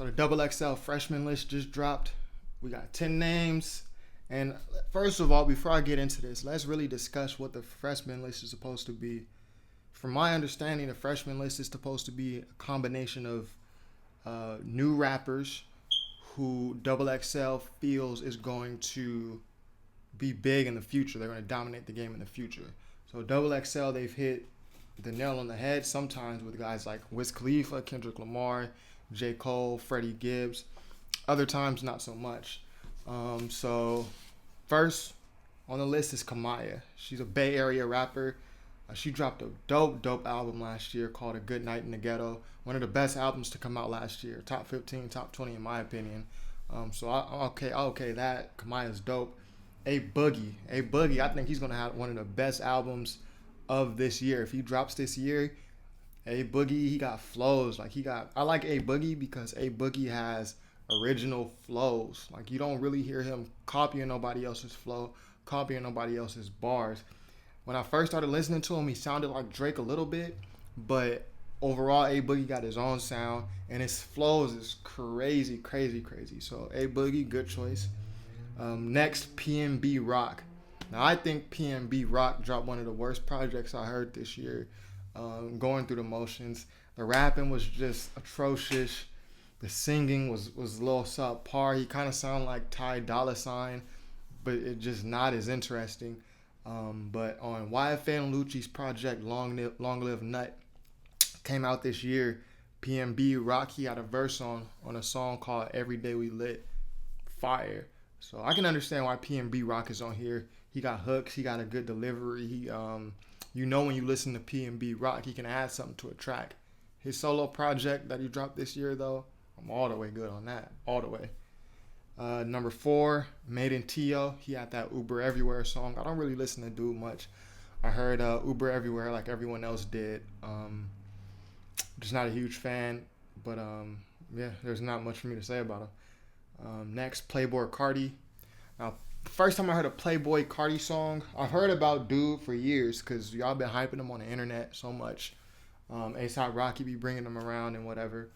So the Double XL freshman list just dropped. We got 10 names. And first of all, before I get into this, let's really discuss what the freshman list is supposed to be. From my understanding, the freshman list is supposed to be a combination of new rappers who Double XL feels is going to be big in the future. They're going to dominate the game in the future. So Double XL, they've hit the nail on the head sometimes with guys like Wiz Khalifa, Kendrick Lamar, J. Cole, Freddie Gibbs. Other times, not so much. So first on the list is Kamaya. She's a Bay Area rapper. She dropped a dope album last year called A Good Night in the Ghetto. One of the best albums to come out last year. Top 15, top 20 in my opinion. So I'll okay that. Kamaya's dope. A Boogie, I think he's going to have one of the best albums of this year. If he drops this year, A Boogie, he got flows. I like A Boogie because A Boogie has original flows. Like, you don't really hear him copying nobody else's flow, copying nobody else's bars. When I first started listening to him, he sounded like Drake a little bit, but overall, A Boogie got his own sound, and his flows is crazy. So A Boogie, good choice. Next, PNB Rock. Now, I think PNB Rock dropped one of the worst projects I heard this year. Going through the motions, the rapping was just atrocious. The singing was a little subpar. He kind of sounded like Ty Dolla $ign, but it just not as interesting. But on YFN Lucci's project Long Live Nut came out this year, PNB Rock, he had a verse on a song called Every Day We Lit. Fire. So I can understand why PNB Rock is on here. He got hooks, he got a good delivery. He when you listen to PNB Rock, he can add something to a track. His solo project that he dropped this year though, I'm all the way good on that. All the way. Number 4, Made in Tio. He had that Uber Everywhere song. I don't really listen to dude much. I heard Uber Everywhere like everyone else did. Just not a huge fan, but there's not much for me to say about him. Next, Playboi Carti. Now, the first time I heard a Playboi Carti song, I've heard about dude for years because y'all been hyping him on the internet so much. A$AP Rocky be bringing him around and whatever.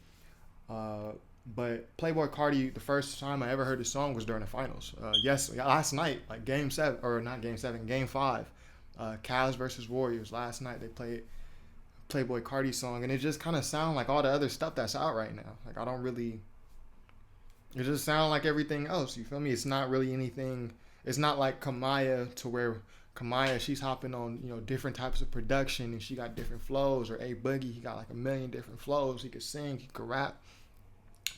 But Playboi Carti, the first time I ever heard his song was during the finals. Last night, like Game 5. Cavs versus Warriors. Last night they played Playboi Carti song, and it just kind of sounded like all the other stuff that's out right now. Like, it just sounds like everything else. You feel me? It's not really anything. It's not like Kamaya, to where Kamaya, she's hopping on, different types of production and she got different flows. Or A Boogie, he got like a million different flows. He could sing, he could rap.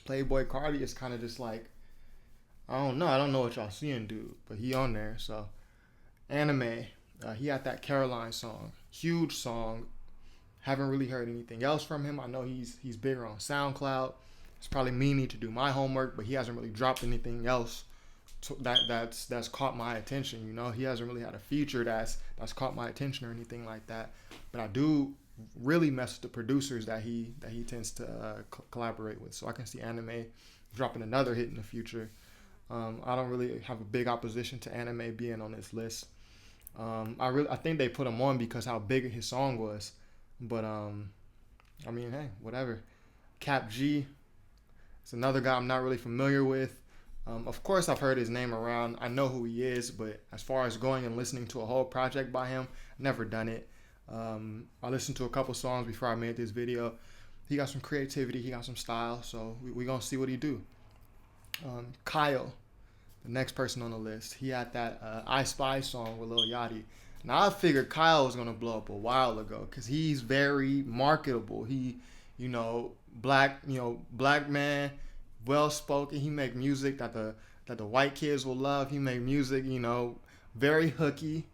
Playboi Carti is kind of just like, I don't know what y'all seeing, dude, but he on there. So Anime, he had that Caroline song, huge song. Haven't really heard anything else from him. I know he's bigger on SoundCloud. It's probably me need to do my homework, but he hasn't really dropped anything else that's caught my attention. He hasn't really had a feature that's caught my attention or anything like that. But I do really mess with the producers that he tends to collaborate with. So I can see Anime dropping another hit in the future. I don't really have a big opposition to Anime being on this list. I think they put him on because how big his song was. But hey, whatever. Cap G, it's another guy I'm not really familiar with. Of course, I've heard his name around. I know who he is, but as far as going and listening to a whole project by him, never done it. I listened to a couple songs before I made this video. He got some creativity, he got some style, so we gonna see what he do. Kyle, the next person on the list, he had that I Spy song with Lil Yachty. Now I figured Kyle was gonna blow up a while ago because he's very marketable. He, black man, well spoken. He make music that the white kids will love. He make music, very hooky.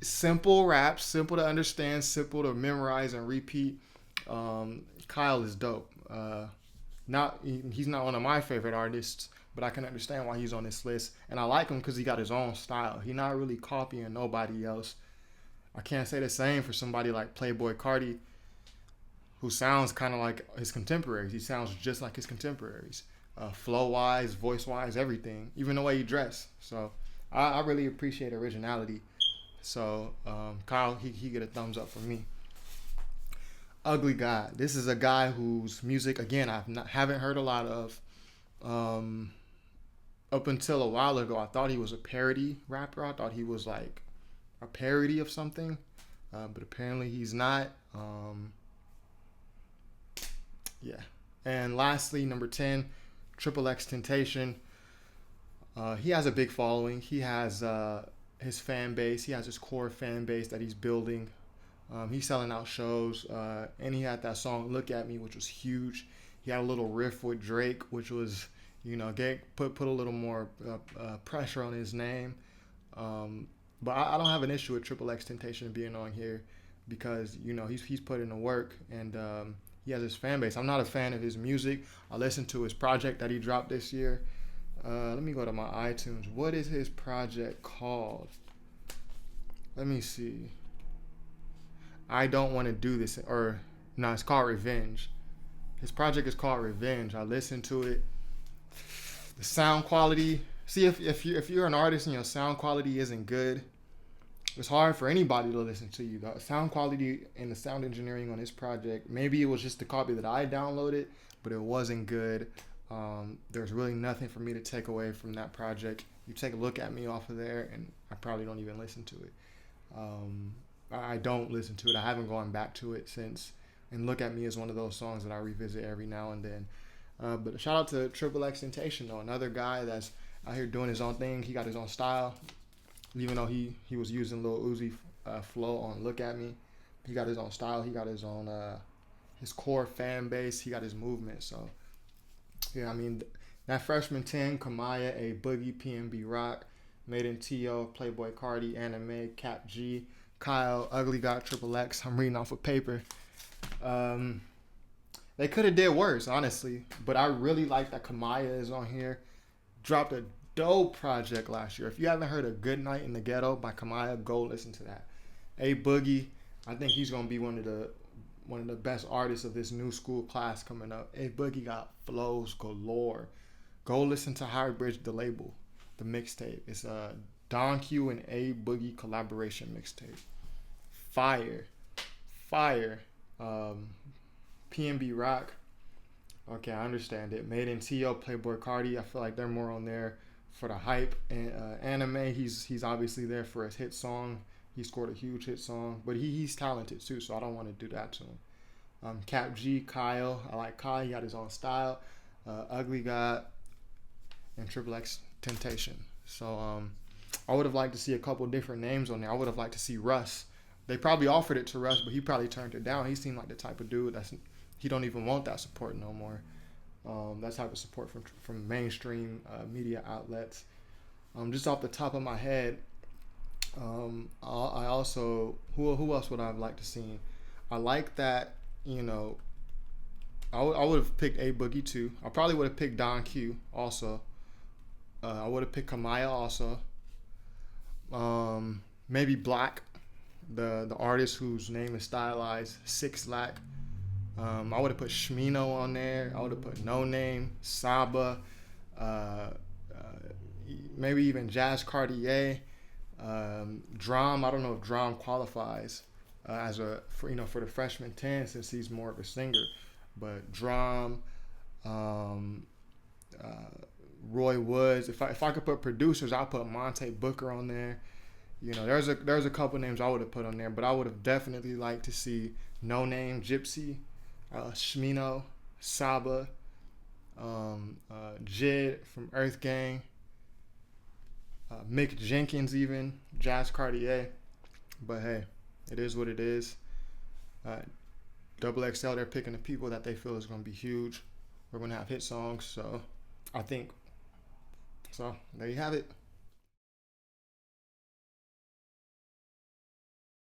Simple raps, simple to understand, simple to memorize and repeat. Kyle is dope. He's not one of my favorite artists, but I can understand why he's on this list. And I like him because he got his own style. He's not really copying nobody else. I can't say the same for somebody like Playboi Carti, who sounds kind of like his contemporaries. He sounds just like his contemporaries. Flow-wise, voice-wise, everything. Even the way he dressed. So I really appreciate originality. So Kyle, he get a thumbs up from me. Ugly God. This is a guy whose music, again, haven't heard a lot of. Um, Up until a while ago, I thought he was a parody rapper. I thought he was like a parody of something, but apparently he's not. Yeah. And lastly, number 10, Triple X Temptation. He has a big following. He has his fan base. He has his core fan base that he's building. He's selling out shows, and he had that song "Look at Me," which was huge. He had a little riff with Drake, which was, put a little more pressure on his name. But I don't have an issue with Triple X Temptation being on here because he's put in the work, and he has his fan base. I'm not a fan of his music. I listened to his project that he dropped this year. Let me go to my iTunes. What is his project called? Let me see. I don't want to do this, or no, it's called Revenge. His project is called Revenge. I listened to it. The sound quality. See, if you're an artist and your sound quality isn't good, it's hard for anybody to listen to you. The sound quality and the sound engineering on this project, maybe it was just the copy that I downloaded, but it wasn't good. There's really nothing for me to take away from that project. You take a look at me off of there, and I probably don't even listen to it. I don't listen to it. I haven't gone back to it since. And Look at Me is one of those songs that I revisit every now and then. But shout out to Triple X Temptation, though. Another guy that's out here doing his own thing. He got his own style. Even though he was using Lil Uzi flow on Look at Me, he got his own style. He got his own his core fan base. He got his movement. So yeah, I mean that freshman 10, Kamaya, A Boogie, PNB Rock, Made in T.O., Playboy Cardi, Anime, Cap G, Kyle, Ugly God, Triple X. I'm reading off of paper. They could have did worse, honestly, but I really like that Kamaya is on here. Dropped a dope project last year. If you haven't heard of Good Night in the Ghetto by Kamaya, go listen to that. A Boogie, I think he's gonna be one of the best artists of this new school class coming up. A Boogie got flows galore. Go listen to High Bridge, the label, the mixtape. It's a Don Q and A Boogie collaboration mixtape. Fire. PNB Rock. Okay, I understand it. Made in T.O., Playboy Cardi. I feel like they're more on there for the hype. And Anime, he's obviously there for his hit song. He scored a huge hit song, but he's talented too, so I don't want to do that to him. Cap G, Kyle. I like Kyle. He got his own style. Ugly God, and Triple X Temptation. So I would have liked to see a couple different names on there. I would have liked to see Russ. They probably offered it to Russ, but he probably turned it down. He seemed like the type of dude he don't even want that support no more. That type of support from mainstream media outlets. Just off the top of my head, I also who else would I have liked to see? I like that I would have picked A Boogie too. I probably would have picked Don Q also. I would have picked Kamaya also. Maybe Black, the artist whose name is stylized, Six Lack. I would have put Shmino on there. I would have put No Name, Saba, maybe even Jazz Cartier, Drum. I don't know if Drum qualifies for the freshman 10 since he's more of a singer, but Drum, Roy Woods. If I could put producers, I'll put Monte Booker on there. There's a couple names I would have put on there, but I would have definitely liked to see No Name, Gypsy, Shmino, Saba, Jid from Earth Gang, Mick Jenkins, even Jazz Cartier. But hey, it is what it is. Double XL, they're picking the people that they feel is going to be huge. We're going to have hit songs, so I think so. There you have it.